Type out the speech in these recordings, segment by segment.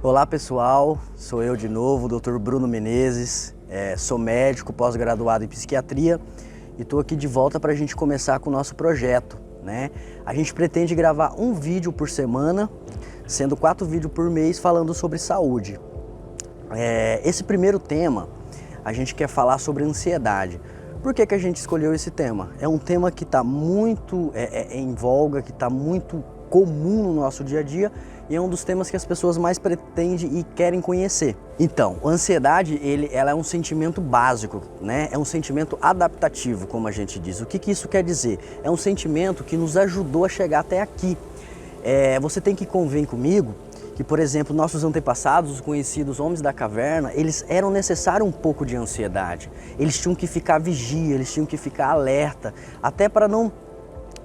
Olá pessoal, sou eu de novo, Dr. Bruno Menezes, sou médico pós-graduado em psiquiatria e estou aqui de volta para a gente começar com o nosso projeto, né? A gente pretende gravar um vídeo por semana, sendo 4 vídeos por mês falando sobre saúde. Esse primeiro tema, a gente quer falar sobre ansiedade. Por que a gente escolheu esse tema? É um tema que está muito em voga, que está muito comum no nosso dia a dia e é um dos temas que as pessoas mais pretendem e querem conhecer. Então, a ansiedade, ela é um sentimento básico, né? É um sentimento adaptativo, como a gente diz. O que isso quer dizer? É um sentimento que nos ajudou a chegar até aqui. Você tem que convir comigo que, por exemplo, nossos antepassados, os conhecidos homens da caverna, eles eram necessário um pouco de ansiedade. Eles tinham que ficar vigia, eles tinham que ficar alerta, até para não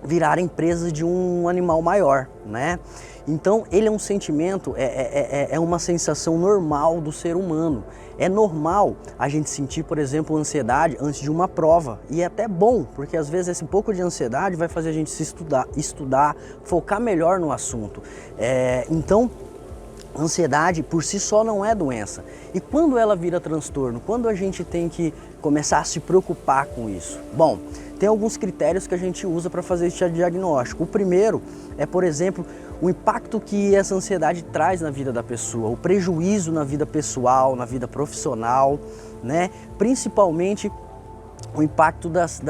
virarem presas de um animal maior, né? Então, ele é um sentimento, é uma sensação normal do ser humano. É normal a gente sentir, por exemplo, ansiedade antes de uma prova. E é até bom, porque às vezes esse pouco de ansiedade vai fazer a gente se estudar, focar melhor no assunto. Então, ansiedade por si só não é doença. E quando ela vira transtorno? Quando a gente tem que começar a se preocupar com isso? Bom, tem alguns critérios que a gente usa para fazer esse diagnóstico. O primeiro é, por exemplo, o impacto que essa ansiedade traz na vida da pessoa, o prejuízo na vida pessoal, na vida profissional, né? Principalmente o impacto das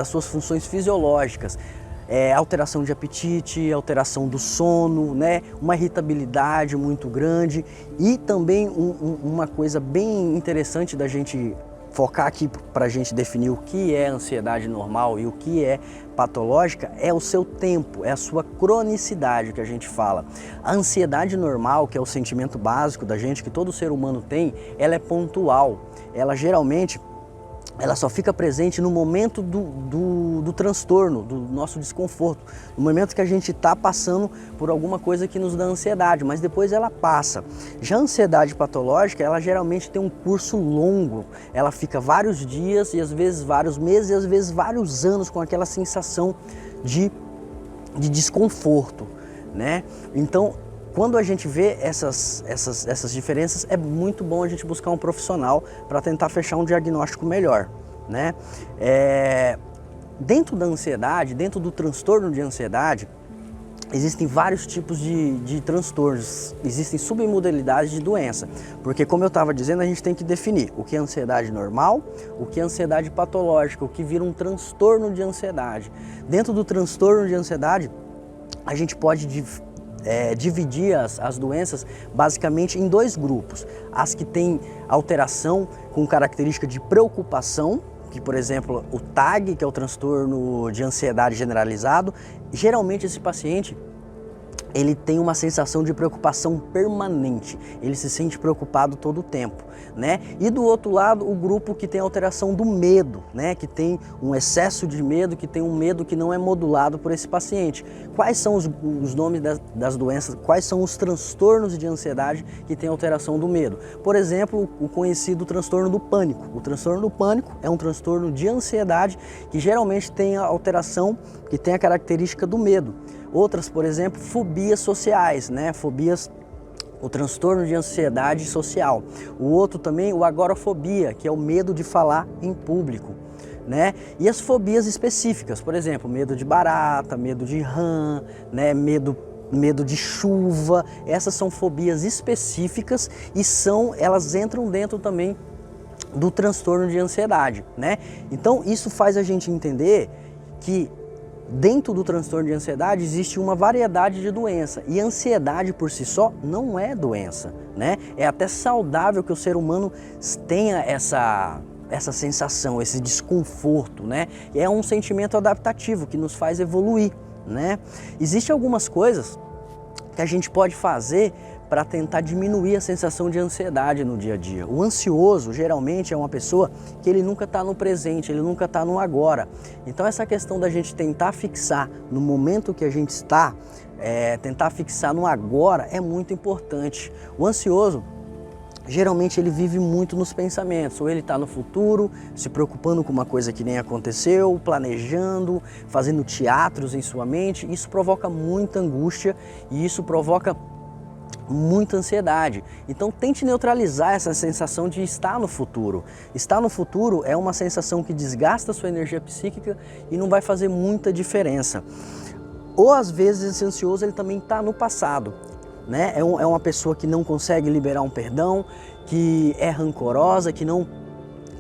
suas funções fisiológicas. Alteração de apetite, alteração do sono, né? Uma irritabilidade muito grande e também uma coisa bem interessante da gente focar aqui para a gente definir o que é ansiedade normal e o que é patológica é o seu tempo, é a sua cronicidade que a gente fala. A ansiedade normal, que é o sentimento básico da gente, que todo ser humano tem, ela é pontual. Ela geralmente só fica presente no momento do transtorno, do nosso desconforto, no momento que a gente está passando por alguma coisa que nos dá ansiedade, mas depois ela passa. Já a ansiedade patológica, ela geralmente tem um curso longo, ela fica vários dias e às vezes vários meses e às vezes vários anos com aquela sensação de desconforto, né? Então, quando a gente vê essas diferenças, é muito bom a gente buscar um profissional para tentar fechar um diagnóstico melhor, né? Dentro da ansiedade, dentro do transtorno de ansiedade, existem vários tipos de transtornos, existem submodalidades de doença, porque como eu estava dizendo, a gente tem que definir o que é ansiedade normal, o que é ansiedade patológica, o que vira um transtorno de ansiedade. Dentro do transtorno de ansiedade, a gente pode dividir as doenças basicamente em 2 grupos. As que têm alteração com característica de preocupação, que por exemplo o TAG, que é o transtorno de ansiedade generalizado, geralmente esse paciente ele tem uma sensação de preocupação permanente, ele se sente preocupado todo o tempo, né? E do outro lado, o grupo que tem alteração do medo, né? Que tem um excesso de medo, que tem um medo que não é modulado por esse paciente. Quais são os nomes das doenças, quais são os transtornos de ansiedade que tem alteração do medo? Por exemplo, o conhecido transtorno do pânico. O transtorno do pânico é um transtorno de ansiedade que geralmente tem a alteração, que tem a característica do medo. Outras, por exemplo, fobias sociais, né? Fobias, o transtorno de ansiedade social. O outro também, o agorafobia, que é o medo de falar em público, né? E as fobias específicas, por exemplo, medo de barata, medo de rã, né? Medo de chuva. Essas são fobias específicas e elas entram dentro também do transtorno de ansiedade, né? Então, isso faz a gente entender que dentro do transtorno de ansiedade existe uma variedade de doença e a ansiedade por si só não é doença, né? É até saudável que o ser humano tenha essa sensação, esse desconforto, né? É um sentimento adaptativo que nos faz evoluir, né? Existem algumas coisas que a gente pode fazer para tentar diminuir a sensação de ansiedade no dia a dia. O ansioso geralmente é uma pessoa que ele nunca está no presente, ele nunca está no agora. Então essa questão da gente tentar fixar no momento que a gente está, tentar fixar no agora é muito importante. O ansioso, geralmente ele vive muito nos pensamentos, ou ele está no futuro, se preocupando com uma coisa que nem aconteceu, planejando, fazendo teatros em sua mente. Isso provoca muita angústia e isso provoca muita ansiedade. Então tente neutralizar essa sensação de estar no futuro. Estar no futuro é uma sensação que desgasta a sua energia psíquica e não vai fazer muita diferença. Ou às vezes esse ansioso ele também está no passado, né? É uma pessoa que não consegue liberar um perdão, que é rancorosa, que não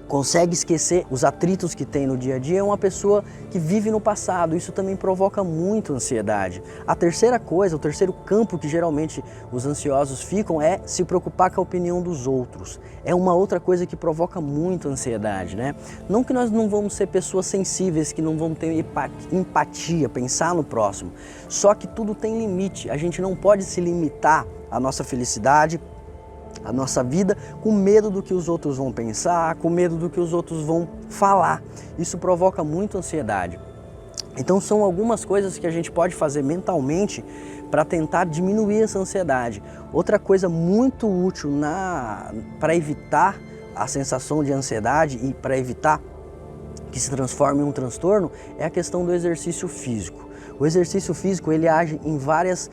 consegue esquecer os atritos que tem no dia a dia, é uma pessoa que vive no passado. Isso também provoca muito ansiedade. A terceira coisa, o terceiro campo que geralmente os ansiosos ficam é se preocupar com a opinião dos outros. É uma outra coisa que provoca muito ansiedade, né? Não que nós não vamos ser pessoas sensíveis, que não vamos ter empatia, pensar no próximo. Só que tudo tem limite. A gente não pode se limitar à nossa felicidade, a nossa vida, com medo do que os outros vão pensar, com medo do que os outros vão falar. Isso provoca muita ansiedade. Então são algumas coisas que a gente pode fazer mentalmente para tentar diminuir essa ansiedade. Outra coisa muito útil para evitar a sensação de ansiedade e para evitar que se transforme em um transtorno é a questão do exercício físico. O exercício físico ele age em várias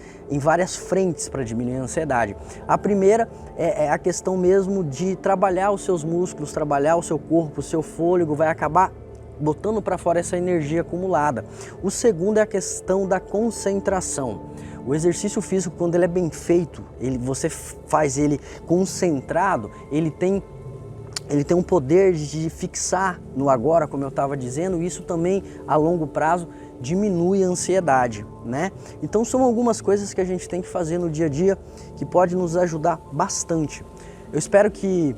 frentes para diminuir a ansiedade. A primeira é a questão mesmo de trabalhar os seus músculos, trabalhar o seu corpo, o seu fôlego, vai acabar botando para fora essa energia acumulada. O segundo é a questão da concentração. O exercício físico, quando ele é bem feito, você faz ele concentrado, ele tem um poder de fixar no agora, como eu estava dizendo, e isso também a longo prazo diminui a ansiedade, né? Então são algumas coisas que a gente tem que fazer no dia a dia que pode nos ajudar bastante. Eu espero que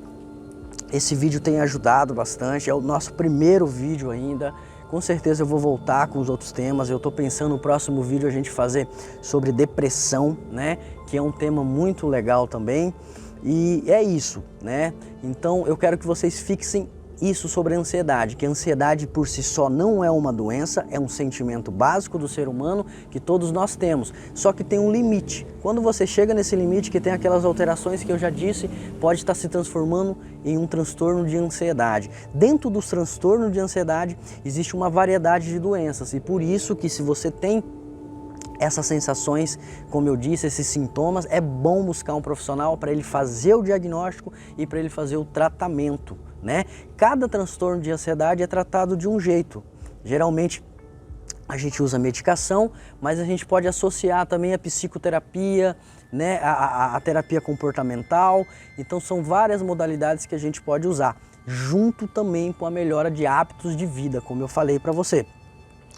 esse vídeo tenha ajudado bastante, é o nosso primeiro vídeo ainda. Com certeza eu vou voltar com os outros temas. Eu estou pensando no próximo vídeo a gente fazer sobre depressão, né? Que é um tema muito legal também. E é isso, né? Então eu quero que vocês fixem isso sobre a ansiedade, que a ansiedade por si só não é uma doença, é um sentimento básico do ser humano que todos nós temos, só que tem um limite. Quando você chega nesse limite, que tem aquelas alterações que eu já disse, pode estar se transformando em um transtorno de ansiedade. Dentro dos transtornos de ansiedade existe uma variedade de doenças e por isso que se você tem essas sensações, como eu disse, esses sintomas, é bom buscar um profissional para ele fazer o diagnóstico e para ele fazer o tratamento, né? Cada transtorno de ansiedade é tratado de um jeito. Geralmente a gente usa medicação, mas a gente pode associar também a psicoterapia, né? a terapia comportamental. Então são várias modalidades que a gente pode usar, junto também com a melhora de hábitos de vida, como eu falei para você.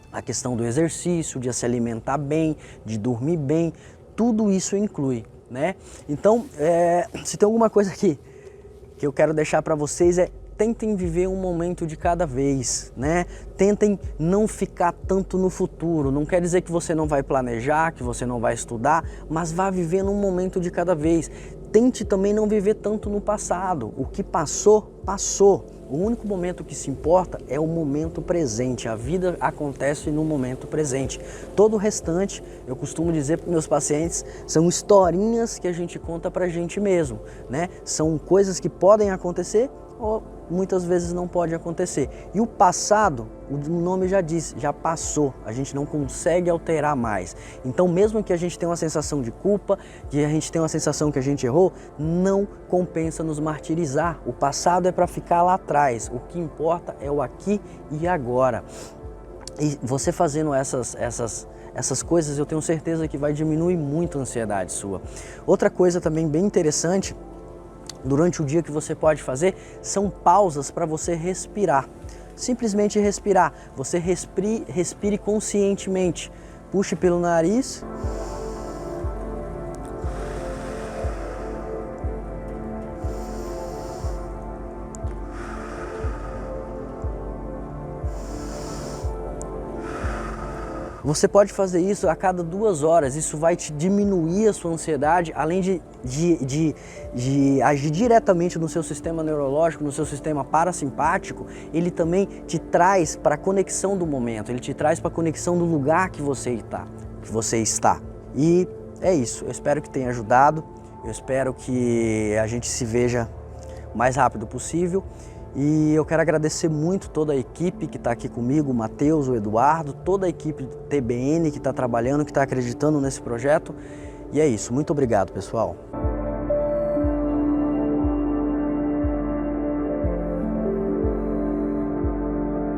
A questão do exercício, de se alimentar bem, de dormir bem, tudo isso inclui, né? Então, se tem alguma coisa aqui que eu quero deixar para vocês tentem viver um momento de cada vez, né? Tentem não ficar tanto no futuro. Não quer dizer que você não vai planejar, que você não vai estudar, mas vá vivendo um momento de cada vez. Tente também não viver tanto no passado. O que passou, passou. O único momento que se importa é o momento presente. A vida acontece no momento presente. Todo o restante, eu costumo dizer para meus pacientes, são historinhas que a gente conta para a gente mesmo, né? São coisas que podem acontecer ou muitas vezes não pode acontecer. E o passado, o nome já diz, já passou, a gente não consegue alterar mais. Então mesmo que a gente tenha uma sensação de culpa, que a gente tenha uma sensação que a gente errou, não compensa nos martirizar. O passado é para ficar lá atrás, o que importa é o aqui e agora. E você fazendo essas coisas, eu tenho certeza que vai diminuir muito a ansiedade sua. Outra coisa também bem interessante, durante o dia que você pode fazer, são pausas para você respirar. Simplesmente respirar. Você respire conscientemente. Puxe pelo nariz. Você pode fazer isso a cada 2 horas, isso vai te diminuir a sua ansiedade, além de agir diretamente no seu sistema neurológico, no seu sistema parasimpático, ele também te traz para a conexão do momento, ele te traz para a conexão do lugar que você está. E é isso, eu espero que tenha ajudado, eu espero que a gente se veja o mais rápido possível. E eu quero agradecer muito toda a equipe que está aqui comigo, o Matheus, o Eduardo, toda a equipe do TBN que está trabalhando, que está acreditando nesse projeto. E é isso, muito obrigado, pessoal.